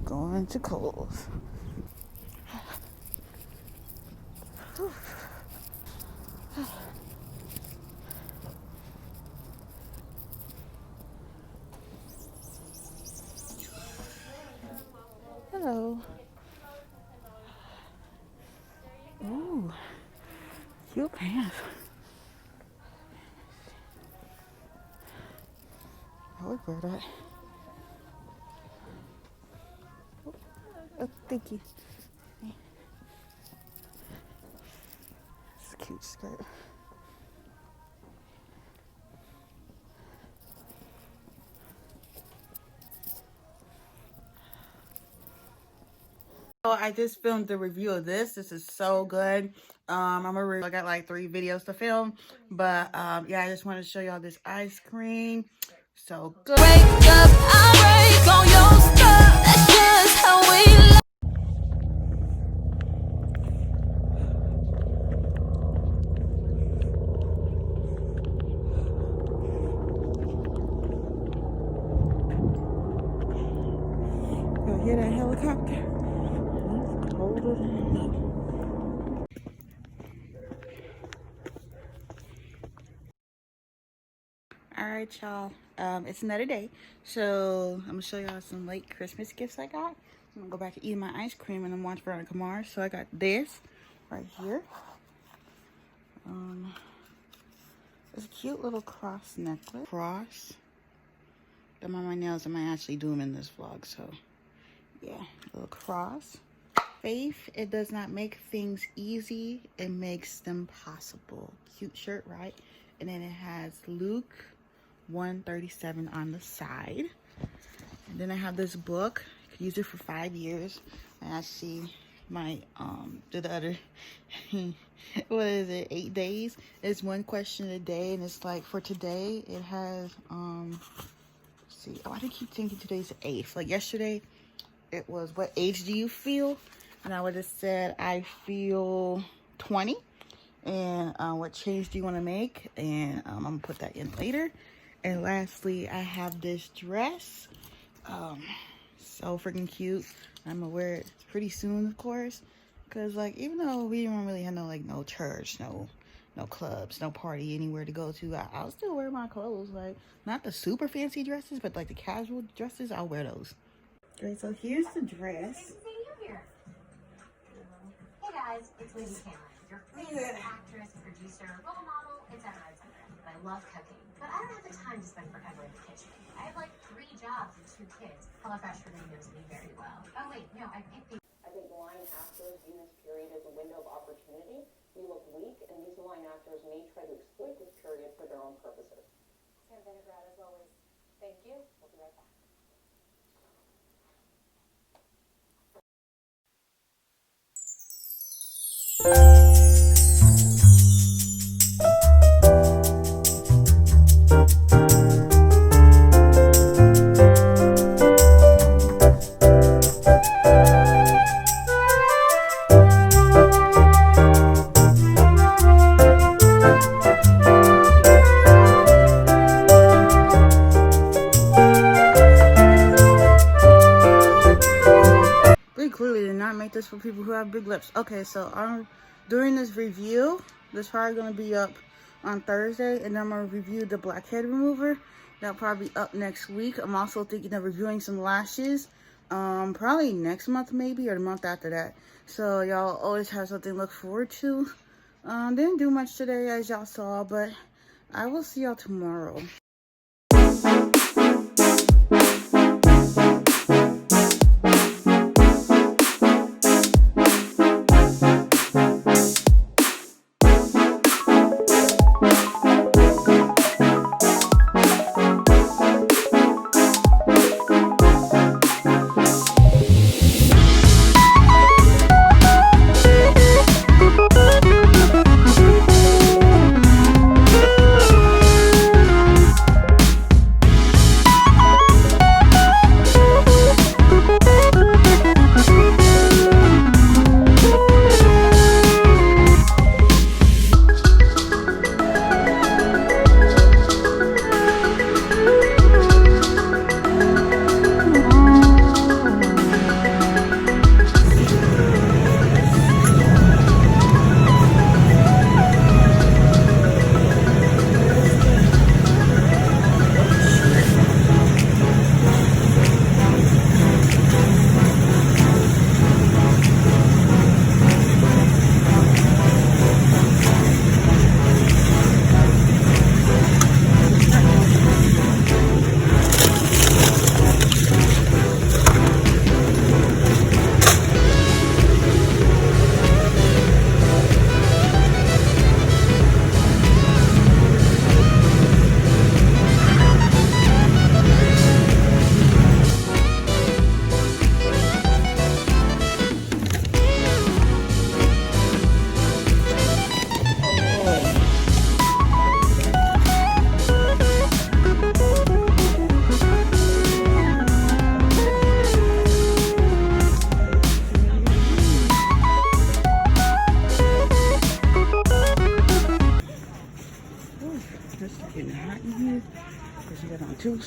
Going to Kohls. Hello. Ooh, cute pants. I would wear that. Oh, thank you. It's a cute skirt. So I just filmed the review of this. This is so good. I got like 3 videos to film, but yeah, I just want to show y'all this ice cream. So good. Wake up, I break all your stuff. That's just how we love. You hear that helicopter? Hold it. All right, y'all. It's another day, so I'm gonna show y'all some late Christmas gifts I got. I'm gonna go back and eat my ice cream, and I'm watching Veronica Mars. So I got this right here. It's a cute little cross necklace. Cross. Done on my nails. I might actually do them in this vlog. So yeah, a little cross. Faith, it does not make things easy. It makes them possible. Cute shirt, right? And then it has Luke 137 on the side. And then I have this book. I could use it for 5 years. I actually might do the other what is it, 8 days? It's 1 question a day, and it's like for today it has let's see. Oh, I didn't keep thinking today's the 8th. Like yesterday it was, what age do you feel? And I would have said I feel 20. And what change do you want to make? And I'm gonna put that in later. And lastly, I have this dress. So freaking cute. I'm gonna wear it pretty soon, of course, because like even though we don't really have no church, no clubs, no party anywhere to go to, I'll still wear my clothes. Like not the super fancy dresses, but like the casual dresses, I'll wear those. Okay, so here's the dress. Hey guys, it's Lady Cameron, your favorite actress, producer, role model, etc., etc. I love cooking, but I don't have the time to spend forever in the kitchen. I have like 3 jobs and 2 kids. HelloFresh really knows me very well. Oh wait, no, I picked the... I think line actors view this period as a window of opportunity. You look weak, and these line actors may try to exploit this period for their own purposes. Sam Vinograd, as always. Thank you. We'll be right back. Clearly did not make this for people who have big lips. Okay, so during this review, this probably gonna be up on Thursday, and then I'm gonna review the Blackhead remover. That'll probably be up next week. I'm also thinking of reviewing some lashes, probably next month maybe, or the month after that. So y'all always have something to look forward to. Didn't do much today, as y'all saw, but I will see y'all tomorrow.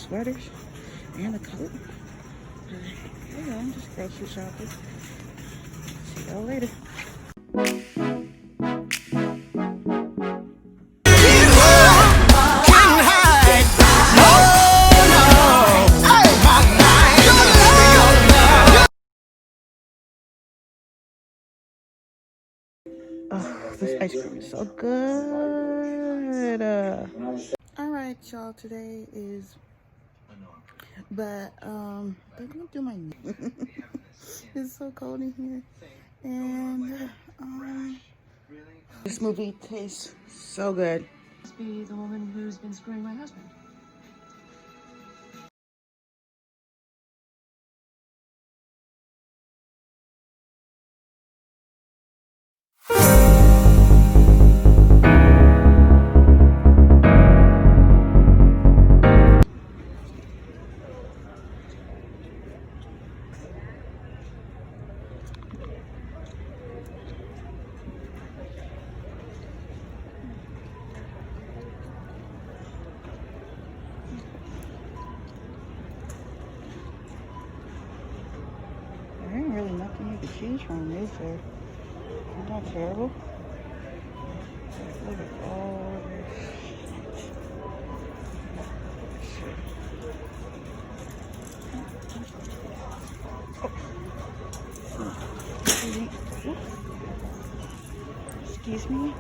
sweaters and a coat. Yeah, I'm just grocery shopping. See y'all later. Oh, this ice cream is so good. All right, y'all. Today is, but I'm gonna do my nails. It's so cold in here, and this movie tastes so good. Must be the woman who's been screwing my husband. There ain't really nothing you can choose from, is there? Isn't that terrible? Look at all this shit. Excuse me?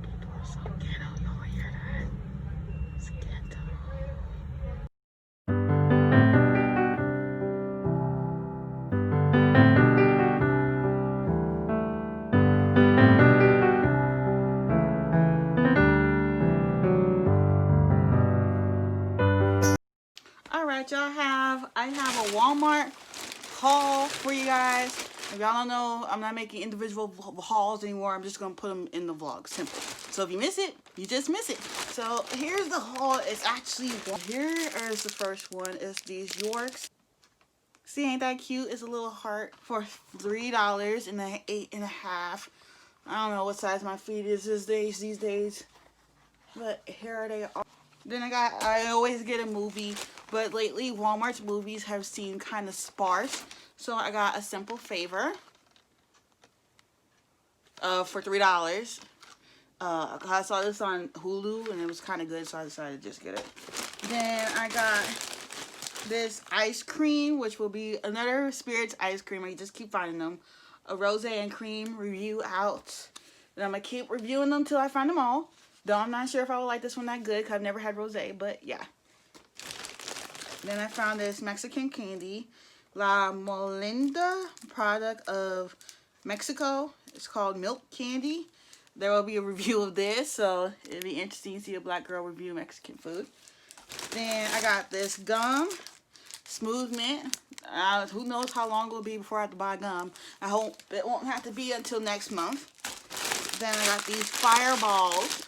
People are so ghetto, y'all hear that? It's ghetto. All right, y'all, I have a Walmart haul for you guys. If y'all don't know, I'm not making individual hauls anymore. I'm just gonna put them in the vlog. Simple. So if you miss it, you just miss it. So here's the haul. It's actually, here is the first one. It's these Yorks. See, ain't that cute? It's a little heart for $3 and an 8.5. I don't know what size my feet is these days. But here they are. Then I always get a movie, but lately Walmart's movies have seemed kind of sparse. So I got A Simple Favor for $3. I saw this on Hulu and it was kind of good, so I decided to just get it. Then I got this ice cream, which will be another Spirits ice cream. I just keep finding them. A rose and cream review out. And I'm going to keep reviewing them till I find them all. Though I'm not sure if I will like this one that good because I've never had rosé, but yeah. Then I found this Mexican candy, La Molinda, product of Mexico. It's called Milk Candy. There will be a review of this, so it'll be interesting to see a black girl review Mexican food. Then I got this gum, Smooth Mint. Who knows how long it will be before I have to buy gum. I hope it won't have to be until next month. Then I got these Fireballs.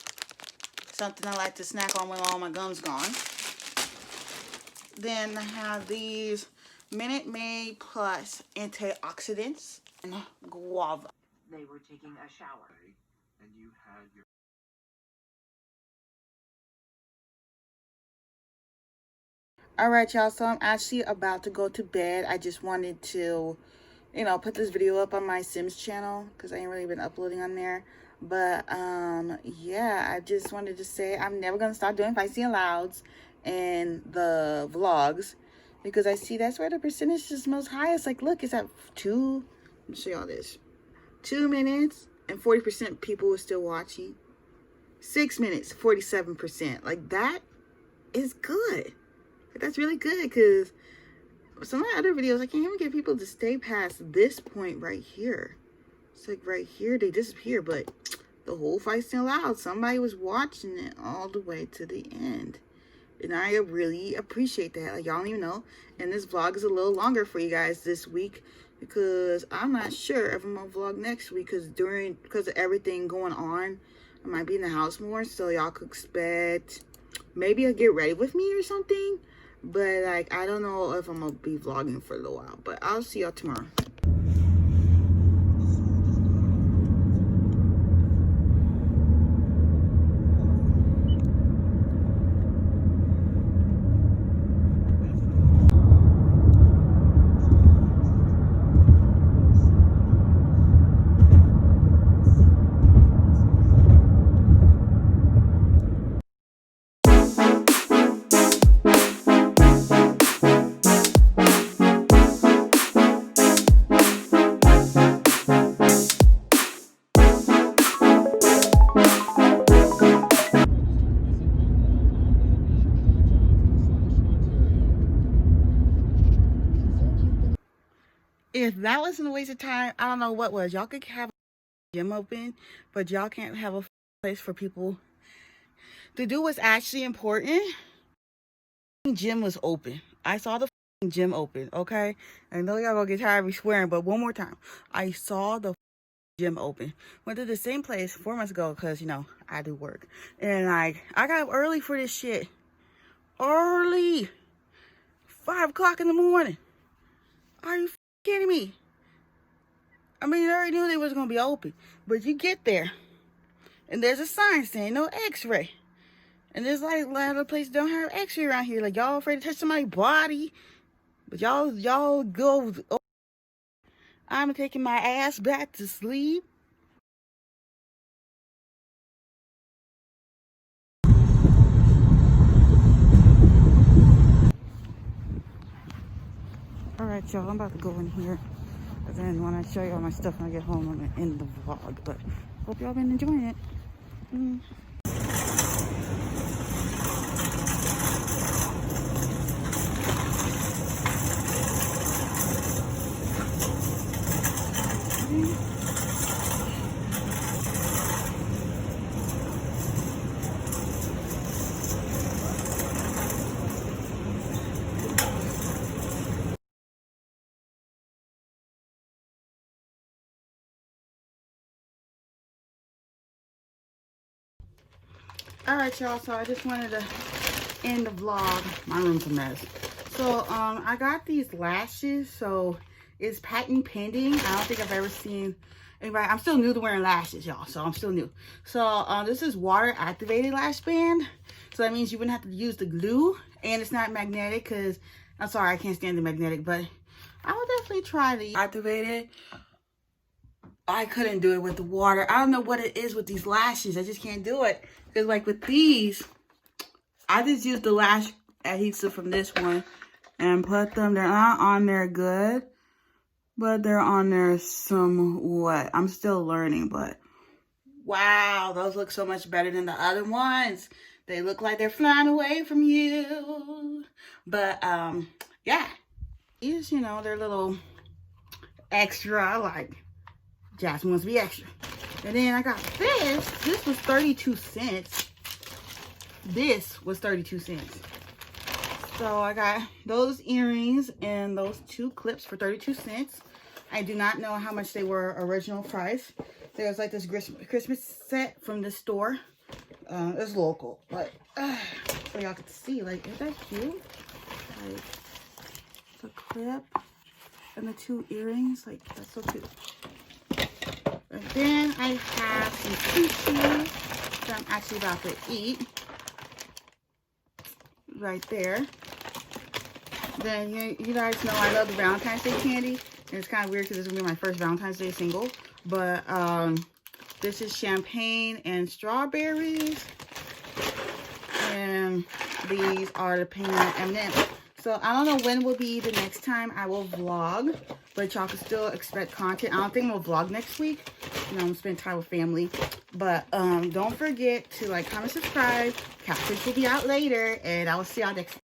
Something I like to snack on when all my gum's gone. Then I have these Minute Maid Plus antioxidants and guava. They were taking a shower. And you had your... Alright, y'all, so I'm actually about to go to bed. I just wanted to, put this video up on my Sims channel because I ain't really been uploading on there. But, yeah, I just wanted to say I'm never going to stop doing Feisty and Louds and the vlogs because I see that's where the percentage is most highest. Like, look, it's at let me show y'all this. 2 minutes and 40% people are still watching. 6 minutes, 47%. Like, that is good. That's really good because some of my other videos, I can't even get people to stay past this point right here. It's like right here, they disappear, but the whole fight's still out. Somebody was watching it all the way to the end. And I really appreciate that. Like, y'all don't even know. And this vlog is a little longer for you guys this week because I'm not sure if I'm gonna vlog next week because of everything going on. I might be in the house more, so y'all could expect maybe a get ready with me or something. But like, I don't know if I'm gonna be vlogging for a little while. But I'll see y'all tomorrow. if that wasn't a waste of time, I don't know what was. Y'all could have a gym open, but y'all can't have a place for people to do what's actually important. Gym was open. I saw the gym open, okay? I know y'all gonna get tired of me swearing, but one more time. I saw the gym open. Went to the same place 4 months ago because, you know, I do work. And I got up early for this shit. Early. 5 o'clock in the morning. Are you kidding me? I mean, I already knew they was going to be open. But you get there, and there's a sign saying no x-ray. And there's like a lot of places don't have x-ray around here. Like, y'all afraid to touch somebody's body. But y'all go. Oh, I'm taking my ass back to sleep. Alright, y'all, I'm about to go in here. And then when I show y'all my stuff when I get home, I'm going to end the vlog. But hope y'all been enjoying it. Alright, y'all, so I just wanted to end the vlog. My room's a mess. So, I got these lashes, so it's patent pending. I don't think I've ever seen anybody. I'm still new to wearing lashes, y'all, so I'm still new. So, this is water activated lash band. So that means you wouldn't have to use the glue, and it's not magnetic, because, I'm sorry, I can't stand the magnetic, but I would definitely try the activated. I couldn't do it with the water. I don't know what it is with these lashes. I just can't do it. Because like with these, I just used the lash adhesive from this one and put them. They're not on there good, but they're on there somewhat. I'm still learning, but wow, those look so much better than the other ones. They look like they're flying away from you. But yeah, these, you know, they're little extra, like Jasmine wants to be extra. And then I got this. This was 32 cents. This was 32 cents. So I got those earrings and those 2 clips for 32 cents. I do not know how much they were original price. There's like this Christmas set from this store. It's local, but so y'all can see, like, is that cute? Like the clip and the 2 earrings, like, that's so cute. And then I have some sushi that I'm actually about to eat. Right there. Then you guys know I love the Valentine's Day candy. And it's kind of weird because this is going to be my first Valentine's Day single. But this is champagne and strawberries. And these are the peanut M&Ms. So I don't know when will be the next time I will vlog, but y'all can still expect content. I don't think we'll vlog next week. You know, I'm spending time with family. But don't forget to like, comment, subscribe. Captions will be out later, and I will see y'all next time.